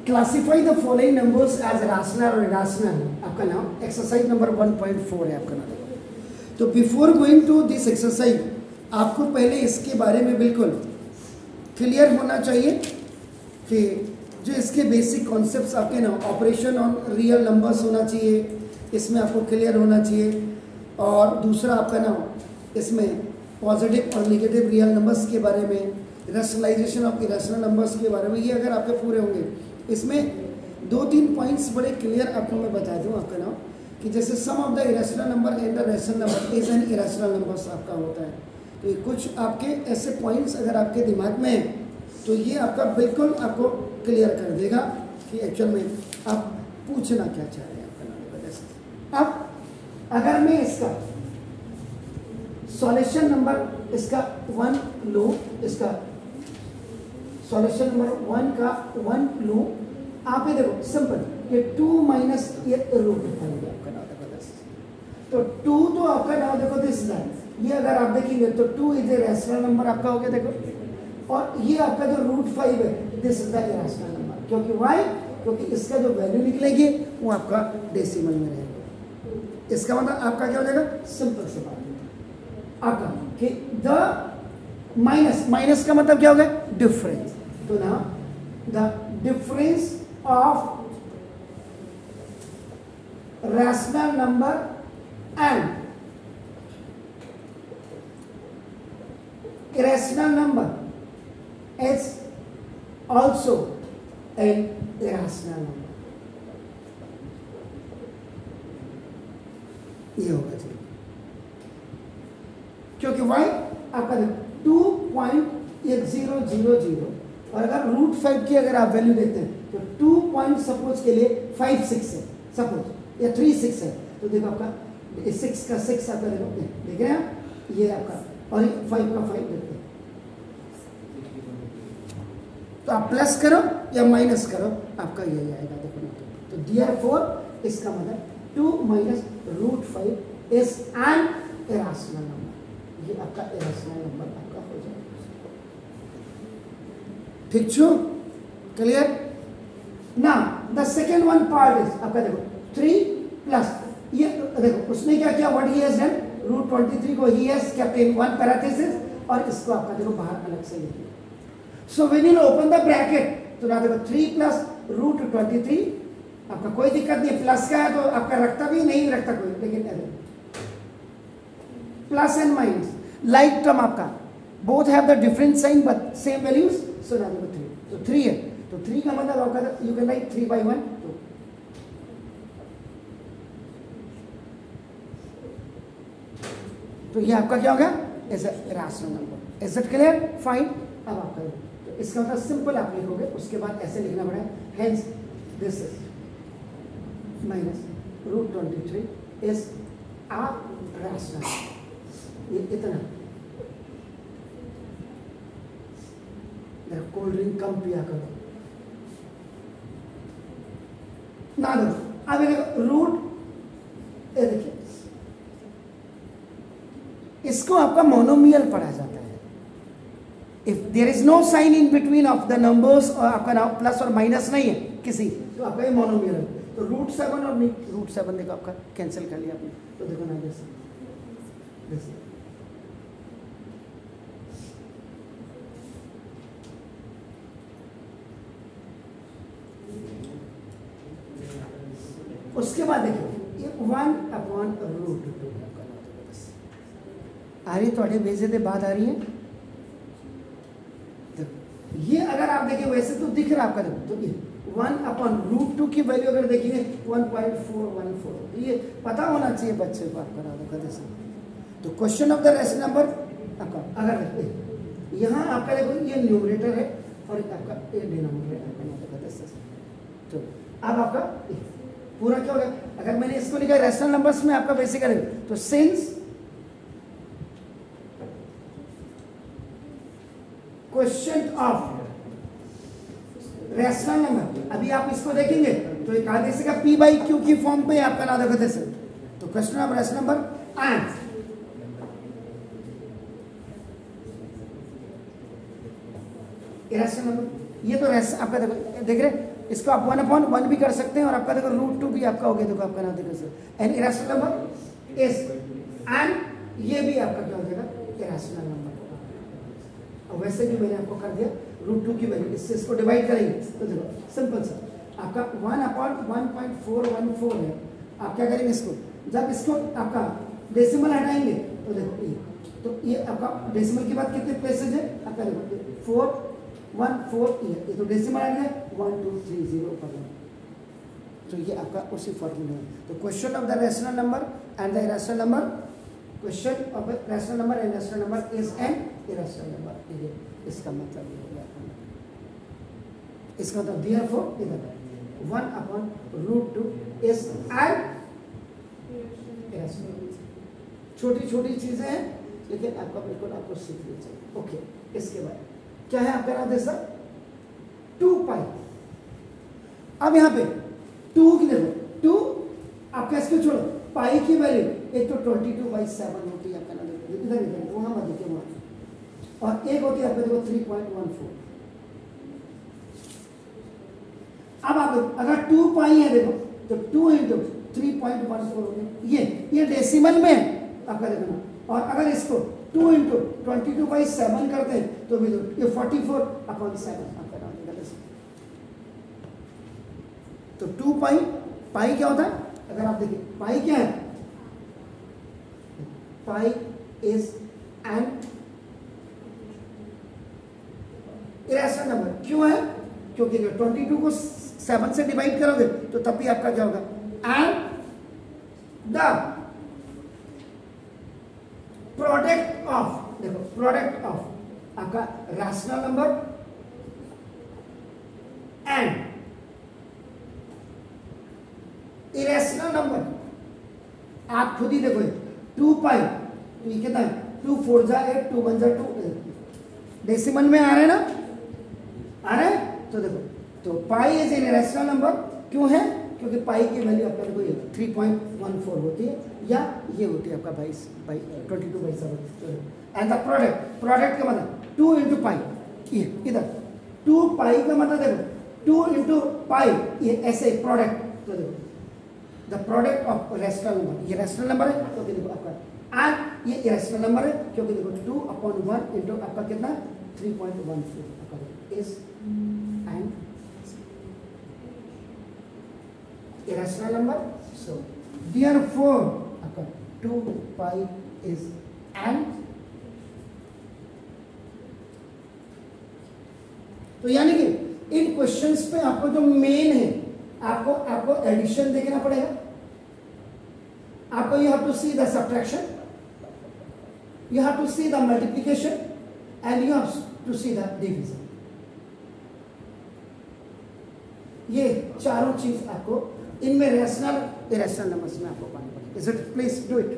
Classify the following numbers as rational और irrational, आपका नाम एक्सरसाइज नंबर 1.4 है आपका नाम। तो before going to this exercise आपको पहले इसके बारे में बिल्कुल क्लियर होना चाहिए कि जो इसके बेसिक कॉन्सेप्ट्स आपके ना ऑपरेशन ऑन रियल नंबर्स होना चाहिए, इसमें आपको क्लियर होना चाहिए। और दूसरा आपका ना इसमें पॉजिटिव और नेगेटिव रियल नंबर्स के बारे में, रैशनलाइजेशन ऑफ इरेशनल नंबर्स के बारे में, ये अगर आपके पूरे होंगे। इसमें 2-3 पॉइंट्स बड़े क्लियर आपको मैं बता दूं आपका नाम कि जैसे sum of the irrational number and the rational number is an irrational numbers आपका होता है। तो ये कुछ आपके ऐसे पॉइंट्स अगर आपके दिमाग में हैं तो ये आपका बिल्कुल आपको क्लियर कर देगा कि एक्चुअल में आप पूछना क्या चाह रहे हैं आपका नाम। अब अगर मैं इसका सॉल्यूशन नंबर इसका 1 लो, इसका सॉल्यूशन नंबर 1 का 1 लो, आप ये देखो सिंपल, ये 2 माइनस ये रूट उठाएंगे आपका नाम देखो 10। तो 2 तो आपका नाम देखो दिस लाइन, ये अगर आप देखेंगे तो 2 इज ए रैशनल नंबर आपका हो गया देखो, और ये आपका जो रूट 5 है this is the irrational number. क्योंकि वाई, क्योंकि इसका जो वैल्यू निकलेगी वो आपका डेसिमल में रहेगा। इसका मतलब आपका क्या हो जाएगा, सिंपल से बात आपका कि द माइनस का मतलब क्या हो गया, डिफरेंस। तो ना the difference of rational number and irrational number is also an irrational number। ये होगा चाहिए क्योंकि y आपका 2.000 और अगर रूट 5 की अगर आप वैल्यू देते हैं तो 2 पॉइंट सपोज के लिए 56 है सपोज, या 36 है, तो देखो आपका 6 का 6 आपका देखो देख रहे हैं, ये आपका और 5 का 5 देते हैं। तो आप प्लस करो या माइनस करो आपका यही आएगा देखो ना। तो देयरफॉर इसका मतलब 2 minus root 5 is an irrational number. ये आपका इरेशनल नंबर आपका हो जाएगा। ठीक छो, क्लियर ना। The second one part is आपका देखो 3 प्लस ये देखो उसने क्या किया, what he has done, root 23 को he has kept in 1 parenthesis और इसको आपका देखो बाहर अलग से लिख दिया। So when you open the bracket तो ना देखो 3 प्लस रूट 23 आपका कोई दिक्कत नहीं, प्लस का है तो आपका रखता भी नहीं रखता कोई, लेकिन plus and minus like term आपका both have the different sign but same values. So ना देखो 3 तो 3 है, तो 3 का मतलब आपका यू कैन राइट 3/1। तो ये आपका क्या हो गया, is a rational number. Is it clear, fine. अब आपका तो इसका मतलब सिंपल आप लिखोगे, उसके बाद ऐसे लिखना पड़ेगा, hence this is minus root 23 is a rational. ये इतना कोल्ड ड्रिंक कम पिया करो ना दो। अब रूट देखिए इसको आपका मोनोमियल पढ़ा जाता है। If there is no sign in between of the numbers और आपका नाम प्लस और माइनस नहीं है किसी, तो आपका ये मोनोमियल है। तो रूट 7 और रूट 7 देखो आपका कैंसिल कर लिया आपने, तो देखो ना जैसे उसके बाद देखिए ये 1/√2 आ रही, थोड़े बेजे दे बात आ रही है। ये अगर आप देखिए वैसे तो दिख रहा है आपका, देखो तो ये 1/√2 की वैल्यू अगर देखेंगे 1.414, तो ये पता होना चाहिए बच्चे को आपका देखो जैसे। तो question of the rational number आपका अगर देखिए यहाँ आपका देखो ये न्यूमरेटर है और आपका ये डिनोमिनेटर आपका देखो। तो अब आपका पूरा क्या हो गया, अगर मैंने इसको लिखा रैशनल नंबर्स में आपका बेसिक करेंगे तो since question of rational number, अभी आप इसको देखेंगे तो एक आदेश का p/q की फॉर्म पे आपका नाम देखो जैसे। तो question of rational number and irrational number, ये तो आपका देखो देख रहे इसको आप 1/1 भी कर सकते हैं और आपका देखो √2 भी आपका हो गया। देखो आपका नाम देखो N irrational number is and ये भी आपका क्या हो जाएगा इरेशनल नंबर। और वैसे भी मैंने आपको कर दिया √2 की वैल्यू, इससे इसको डिवाइड करेंगे तो देखो सिंपल सा आपका 1/1.414 है। आप क्या करेंगे इसको, जब इसको आपका डेसिमल हटाएंगे तो देखो ये, तो ये आपका डेसिमल के बाद कितने प्लेसेज है आपका देखो 4 1 4 ये तो डेसिमल आ गया 1 2 3 0 ऊपर। तो ये आपका उसी फॉर्मूला है। तो question of the rational number and the irrational number, question of rational number and rational number is an irrational number. ये इसका मतलब ये हो गया। इसका मतलब therefore इधर 1/√2 इज एन इरेशनल। छोटी छोटी चीजें हैं लेकिन आपका बिल्कुल आपको सीखनी चाहिए। ओके, इसके बाद क्या है आपका नाम जैसा 2 पाई। अब यहाँ पे 2 की देखो 2 आप कैसे छोड़ो पाई की वैल्यू एक तो 22/7 होती है आपका नाम देखो इधर इधर वहां मत देखिए वहां, और एक होती है आपका देखो 3.14। अब आप अगर 2 पाई है देखो तो 2 × 3.14 हो गया। ये डेसिमल में है आपका देखना, और अगर इसको 2 × 22/7 करते हैं तो भी ये 44/7 आपका नाम निकलेगा। तो 2 पाई, पाई क्या होता है अगर आप देखिए पाई क्या है, pi is an irrational number. क्यों है, क्योंकि 22 को 7 से डिवाइड करोगे तो तब भी आपका क्या होगा एंड द प्रोडक्ट ऑफ, देखो प्रोडक्ट ऑफ आपका rational number and irrational number. आप खुद ही देखो 2 पाई तो ये कितना है 2 4 जा 8 2 1 जा 2 डेसिमल में आ रहे हैं ना, आ रहे हैं। तो देखो तो pi is an irrational number. क्यों है, क्योंकि पाई की वैल्यू आपका देखो 3.14 होती है या ये होती है आपका 22/7। एंड द प्रोडक्ट का मतलब 2 × पाई, ये इधर 2 पाई का मतलब देखो 2 × पाई ये ऐसे प्रोडक्ट। तो देखो the product of rational number, ये रैशनल नंबर है क्योंकि देखो आपका एंड ये इरेशनल नंबर है क्योंकि देखो 2/1 × आपका कितना 3.14 is and irrational number. So therefore आपका 2 पाई is an, तो यानी कि इन क्वेश्चंस पे आपको जो मेन है आपको एडिशन देखना पड़ेगा, आपको you have to see the subtraction, you have to see the multiplication and you have to see the division. ये चारों चीज आपको इनमें रैशनल इरेशनल नंबर्स में आपको पानी पड़ेगा। Is it, please do it.